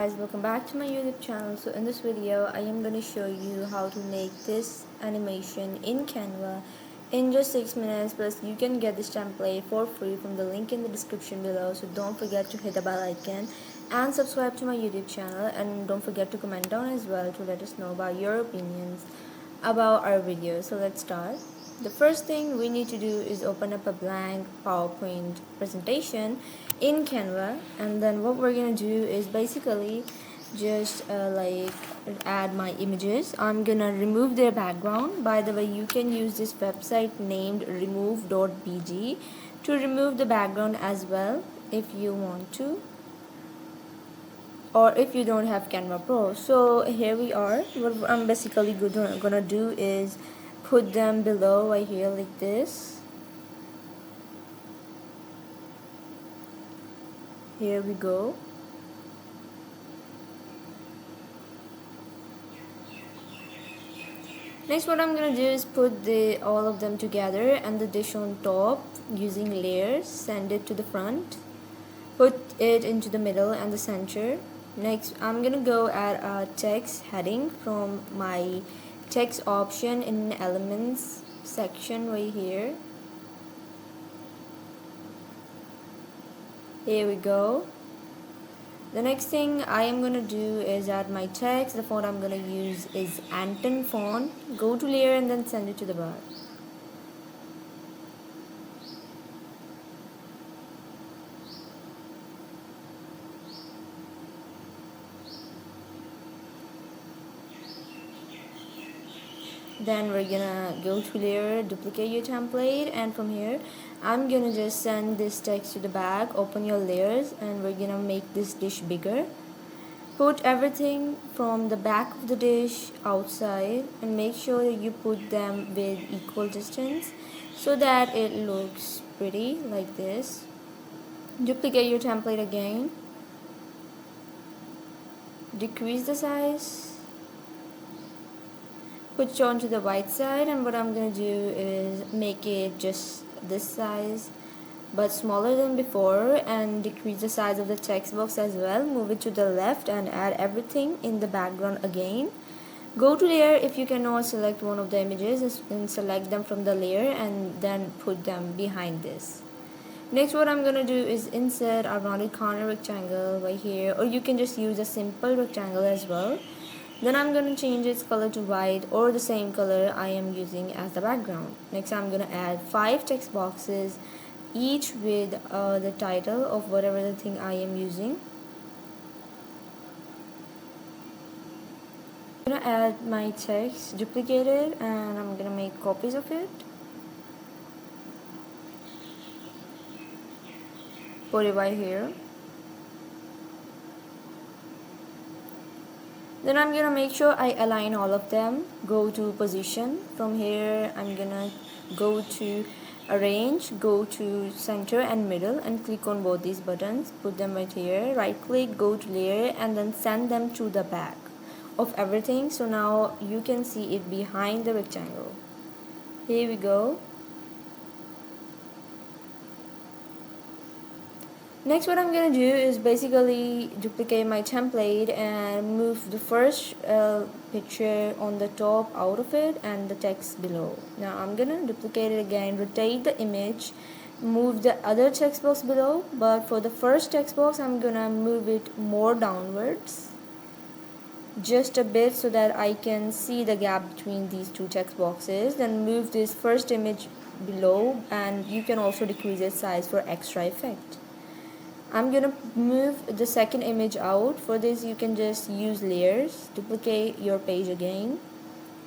Guys, welcome back to my YouTube channel. So in this video I am going to show you how to make this animation in Canva in just 6 minutes, plus you can get this template for free from the link in the description below. So don't forget to hit the bell icon and subscribe to my YouTube channel, and don't forget to comment down as well to let us know about your opinions about our video. So let's start. The first thing we need to do is open up a blank PowerPoint presentation in Canva, and then what we're gonna do is basically just add my images. I'm gonna remove their background. By the way, you can use this website named remove.bg to remove the background as well if you want to, or if you don't have Canva Pro. So here we are. What I'm basically gonna do is put them below right here like this. Here we go. Next, what I'm gonna do is put all of them together and the dish on top using layers. Send it to the front, put it into the middle and the center. Next, I'm gonna go add a text heading from my text option in elements section right here. Here we go. The next thing I am gonna do is add my text. The font I'm gonna use is Anton font. Go to layer and then send it to the bar. Then we're gonna go to layer, duplicate your template, and from here I'm gonna just send this text to the back. Open your layers and we're gonna make this dish bigger. Put everything from the back of the dish outside and make sure that you put them with equal distance so that it looks pretty like this. Duplicate your template again, decrease the size, put it onto the right side, and what I'm gonna do is make it just this size but smaller than before, and decrease the size of the text box as well. Move it to the left and add everything in the background again. Go to layer. If you cannot select one of the images, and select them from the layer and then put them behind this. Next, what I'm gonna do is insert a rounded corner rectangle right here, or you can just use a simple rectangle as well. Then I'm gonna change its color to white or the same color I am using as the background. Next, I'm gonna add 5 text boxes, each with the title of whatever the thing I am using. I'm gonna add my text, duplicate it, and I'm gonna make copies of it. Put it right here. Then I'm gonna make sure I align all of them. Go to position. From here I'm gonna go to arrange, go to center and middle, and click on both these buttons. Put them right here. Right click, go to layer, and then send them to the back of everything. So now you can see it behind the rectangle. Here we go. Next, what I'm gonna do is basically duplicate my template and move the first picture on the top out of it and the text below. Now I'm gonna duplicate it again, rotate the image, move the other text box below, but for the first text box I'm gonna move it more downwards just a bit so that I can see the gap between these two text boxes. Then move this first image below, and you can also decrease its size for extra effect. I'm gonna move the second image out. For this you can just use layers, duplicate your page again,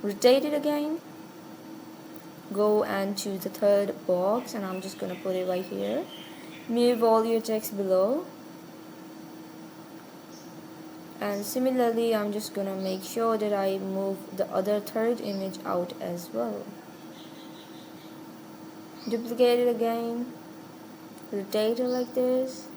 rotate it again, go and choose the third box, and I'm just gonna put it right here. Move all your text below, and similarly I'm just gonna make sure that I move the other third image out as well. Duplicate it again, rotate it like this.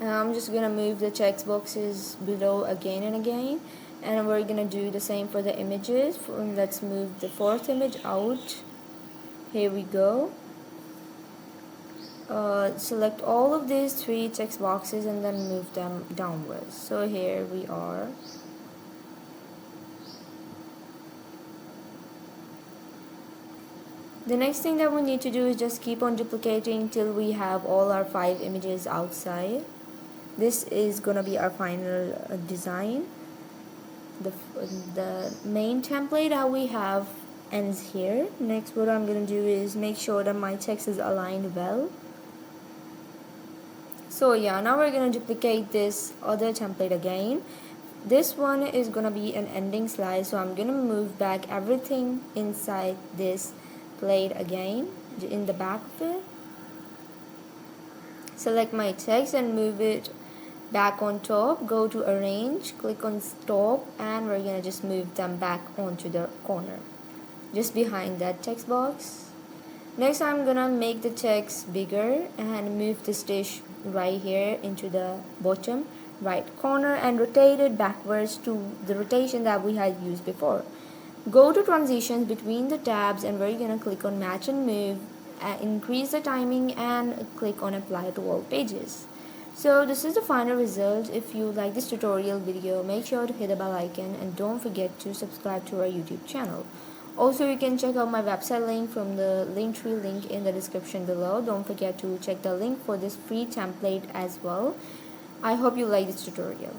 I'm just gonna move the text boxes below again and again, and we're gonna do the same for the images. Let's move the fourth image out Here we go. Select all of these 3 text boxes and then move them downwards. So here we are. The next thing that we need to do is just keep on duplicating till we have all our 5 images outside. This is gonna be our final design. The main template that we have ends here. Next, what I'm gonna do is make sure that my text is aligned well. So yeah, now we're gonna duplicate this other template again. This one is gonna be an ending slide, so I'm gonna move back everything inside this plate again in the back of it. Select my text and move it back on top. Go to arrange, click on stop, and we're gonna just move them back onto the corner just behind that text box. Next, I'm gonna make the text bigger and move this dish right here into the bottom right corner and rotate it backwards to the rotation that we had used before. Go to transitions between the tabs and we're gonna click on match and move, increase the timing, and click on apply to all pages. So this is the final result. If you like this tutorial video, make sure to hit the bell icon and don't forget to subscribe to our YouTube channel. Also, you can check out my website link from the Linktree link in the description below. Don't forget to check the link for this free template as well. I hope you like this tutorial.